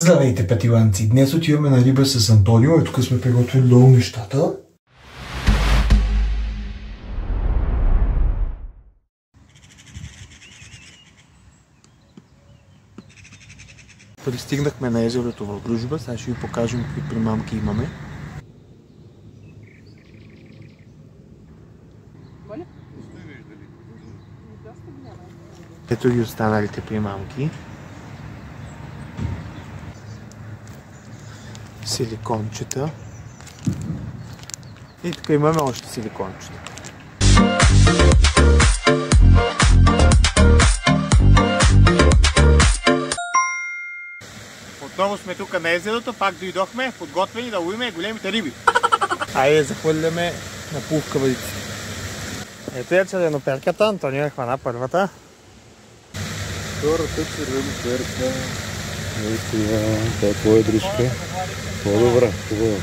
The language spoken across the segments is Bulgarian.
Здравейте, петиланци! Днес отиваме на риба с Антонио и тук сме приготвили долу нещата. Пристигнахме на езерото в Дружба, сега ще ви покажем какви примамки имаме. Ето ги останалите примамки. Силикончета. И тук имаме още силикончета. Отново сме тук на езерото, пак дойдохме подготвени да ловиме големите риби. Айде захвърляме на плувкавици. Ето е червеноперката, Антонио хвана първата. Втората червеноперка. Ето я, тя е по-едричка. По-добра, хубава.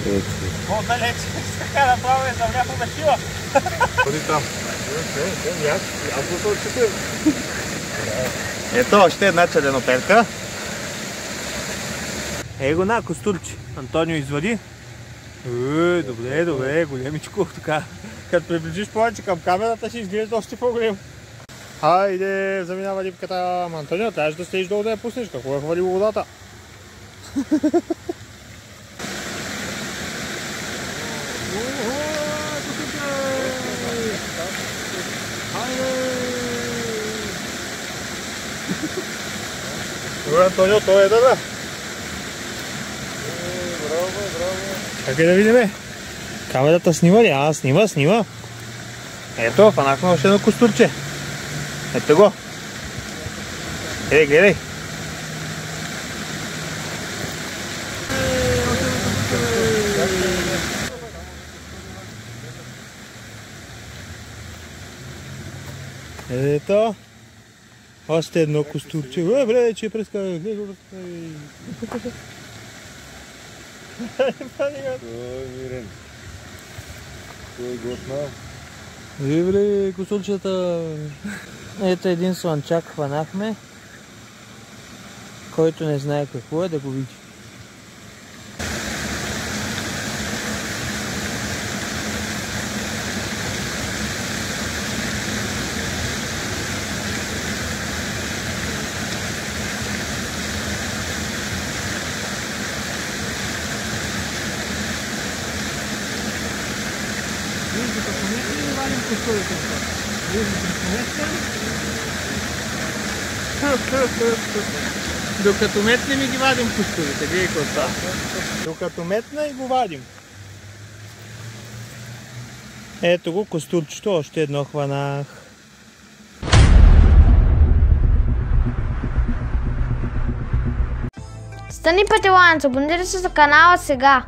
Ето. По-далеч, така направо е за някаква сила. Ходи там. Ето още една червеноперка. Его на костурче. Антонио извади. Добре, добре, големичко. Така. Като приближиш повече към камерата, ще изглежда още по-голем. Хайде, заминава рибката. Антонио, трябваше да стоиш долу да я пуснеш. Какво е хвалило водата? Добре, Антонио, той е да. Браво. Чакай да видиме. Камерата снима ли? Снима. Ето, фанахме още едно костурче. Ето го. Гледай. Ето. Още едно костурче. Бре, че прескай. Гледай го прескай. Той е мирен. Той е готнал. Бре, костурчета. Ето един слънчак хванахме. Който не знае какво е, да го види. Докато метнем и ги вадим костурите, гледай какво става. Докато метна и го вадим. Ето го костурчето, още едно хванах. Стани петиланец, абонирай се за канала сега.